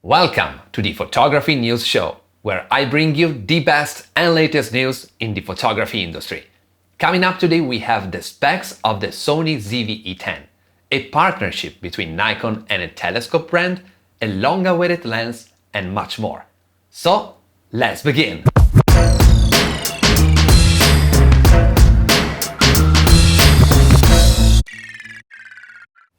Welcome to the Photography News Show, where I bring you the best and latest news in the photography industry. Coming up today, we have the specs of the Sony ZV-E10, a partnership between Nikon and a telescope brand, a long-awaited lens, and much more. So, let's begin!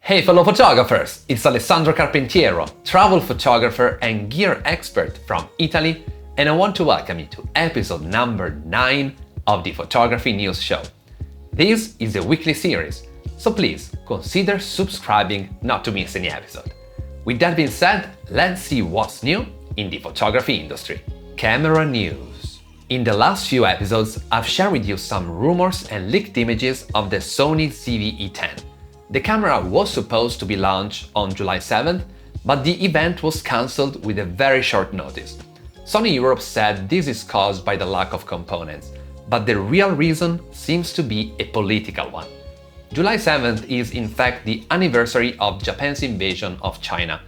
Hey fellow photographers, it's Alessandro Carpentiero, travel photographer and gear expert from Italy, and I want to welcome you to episode number 9 of the Photography News Show. This is a weekly series, so please consider subscribing not to miss any episode. With that being said, let's see what's new in the photography industry. Camera news. In the last few episodes, I've shared with you some rumors and leaked images of the Sony ZV-E10. The camera was supposed to be launched on July 7th, but the event was cancelled with a very short notice. Sony Europe said this is caused by the lack of components, but the real reason seems to be a political one. July 7th is in fact the anniversary of Japan's invasion of China,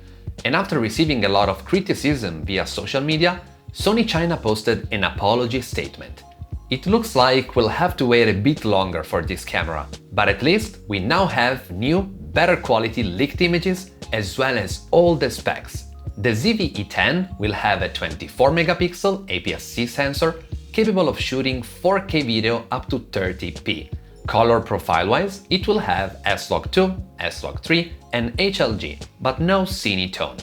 and after receiving a lot of criticism via social media, Sony China posted an apology statement. It looks like we'll have to wait a bit longer for this camera, but at least we now have new, better quality leaked images as well as all the specs. The ZV-E10 will have a 24 megapixel APS-C sensor capable of shooting 4K video up to 30p. Color profile-wise, it will have S-Log2, S-Log3 and HLG, but no cine tone.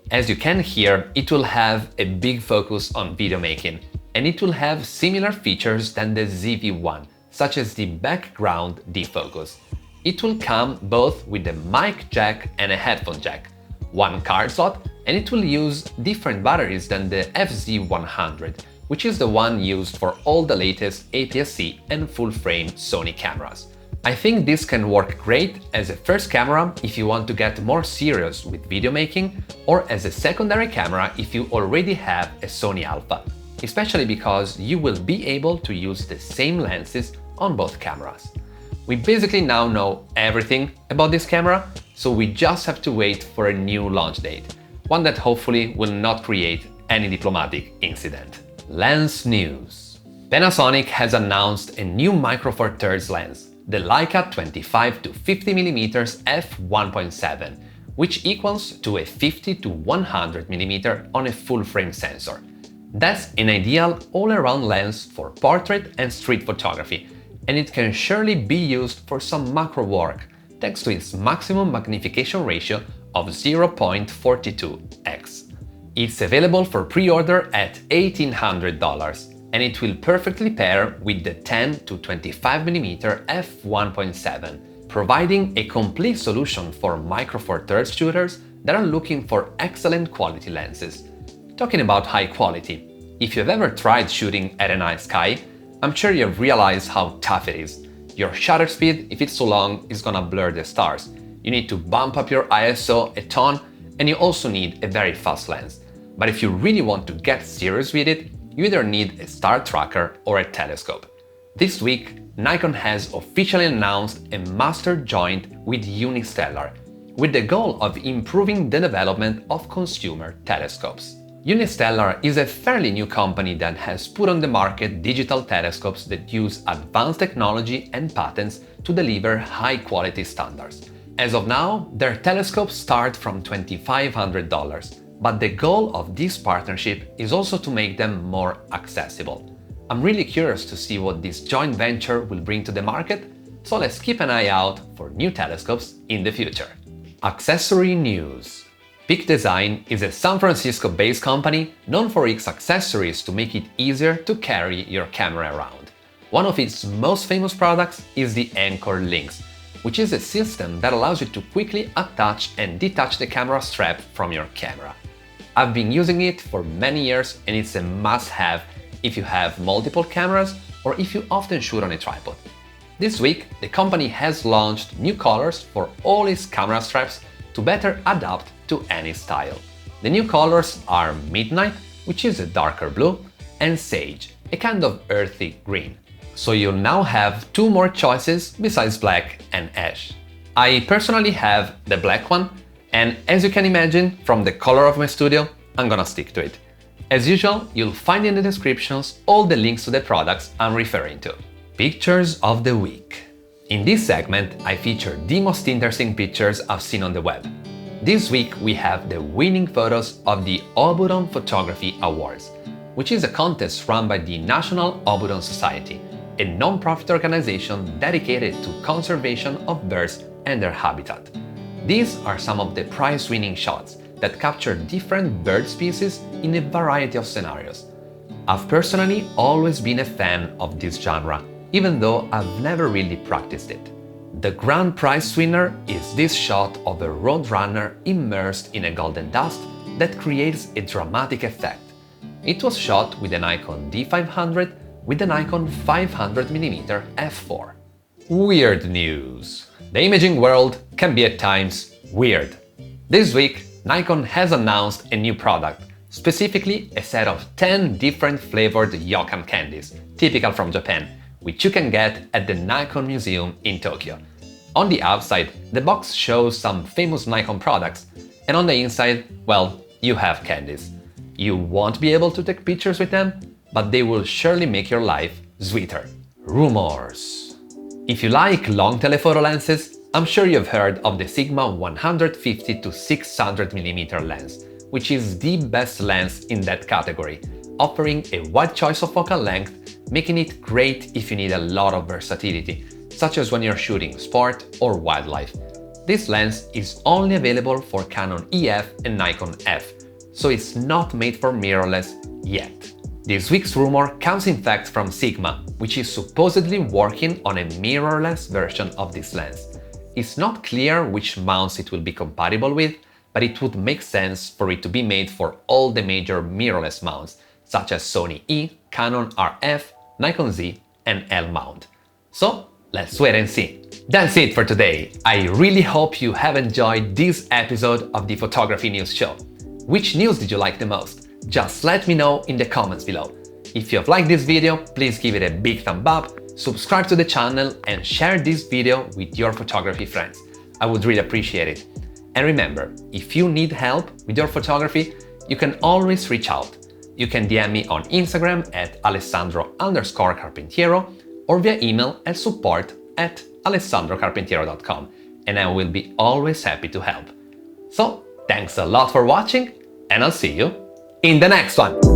As you can hear, it will have a big focus on video making, and it will have similar features than the ZV-1, such as the background defocus. It will come both with a mic jack and a headphone jack, one card slot, and it will use different batteries than the FZ100, which is the one used for all the latest APS-C and full-frame Sony cameras. I think this can work great as a first camera if you want to get more serious with video making, or as a secondary camera if you already have a Sony Alpha, especially because you will be able to use the same lenses on both cameras. We basically now know everything about this camera, so we just have to wait for a new launch date, one that hopefully will not create any diplomatic incident. Lens news. Panasonic has announced a new Micro Four Thirds lens, the Leica 25-50mm f1.7, which equals to a 50-100mm on a full-frame sensor. That's an ideal all-around lens for portrait and street photography, and it can surely be used for some macro work thanks to its maximum magnification ratio of 0.42x. It's available for pre-order at $1,800, and it will perfectly pair with the 10-25mm f1.7, providing a complete solution for Micro Four Thirds shooters that are looking for excellent quality lenses. Talking about high quality, if you've ever tried shooting at a night sky, I'm sure you've realized how tough it is. Your shutter speed, if it's too long, is gonna blur the stars. You need to bump up your ISO a ton, and you also need a very fast lens. But if you really want to get serious with it, you either need a star tracker or a telescope. This week, Nikon has officially announced a master joint with Unistellar, with the goal of improving the development of consumer telescopes. Unistellar is a fairly new company that has put on the market digital telescopes that use advanced technology and patents to deliver high-quality standards. As of now, their telescopes start from $2,500, but the goal of this partnership is also to make them more accessible. I'm really curious to see what this joint venture will bring to the market, so let's keep an eye out for new telescopes in the future. Accessory news. Peak Design is a San Francisco-based company known for its accessories to make it easier to carry your camera around. One of its most famous products is the Anchor Links, which is a system that allows you to quickly attach and detach the camera strap from your camera. I've been using it for many years, and it's a must-have if you have multiple cameras or if you often shoot on a tripod. This week, the company has launched new colors for all its camera straps to better adapt to any style. The new colors are Midnight, which is a darker blue, and Sage, a kind of earthy green. So you'll now have two more choices besides black and ash. I personally have the black one, And as you can imagine, from the color of my studio, I'm gonna stick to it. As usual, you'll find in the descriptions all the links to the products I'm referring to. Pictures of the week. In this segment, I feature the most interesting pictures I've seen on the web. This week we have the winning photos of the Oburon Photography Awards, which is a contest run by the National Oburon Society, a non-profit organization dedicated to conservation of birds and their habitat. These are some of the prize-winning shots that capture different bird species in a variety of scenarios. I've personally always been a fan of this genre, even though I've never really practiced it. The grand prize winner is this shot of a roadrunner immersed in a golden dust that creates a dramatic effect. It was shot with a Nikon D500 with a Nikon 500mm f4. Weird news. The imaging world can be at times weird. This week, Nikon has announced a new product, specifically a set of 10 different flavored Yokan candies, typical from Japan, which you can get at the Nikon Museum in Tokyo. On the outside, the box shows some famous Nikon products, and on the inside, well, you have candies. You won't be able to take pictures with them, but they will surely make your life sweeter. Rumors. If you like long telephoto lenses, I'm sure you've heard of the Sigma 150 to 600mm lens, which is the best lens in that category, offering a wide choice of focal length, making it great if you need a lot of versatility, such as when you're shooting sport or wildlife. This lens is only available for Canon EF and Nikon F, so it's not made for mirrorless yet. This week's rumor comes in fact from Sigma, which is supposedly working on a mirrorless version of this lens. It's not clear which mounts it will be compatible with, but it would make sense for it to be made for all the major mirrorless mounts, such as Sony E, Canon RF, Nikon Z, and L mount. So, let's wait and see. That's it for today. I really hope you have enjoyed this episode of the Photography News Show. Which news did you like the most? Just let me know in the comments below. If you have liked this video, please give it a big thumb up, subscribe to the channel, and share this video with your photography friends. I would really appreciate it. And remember, if you need help with your photography, you can always reach out. You can DM me on Instagram at Alessandro_Carpentiero or via email at support@alessandrocarpentiero.com, and I will be always happy to help. So, thanks a lot for watching, and I'll see you in the next one!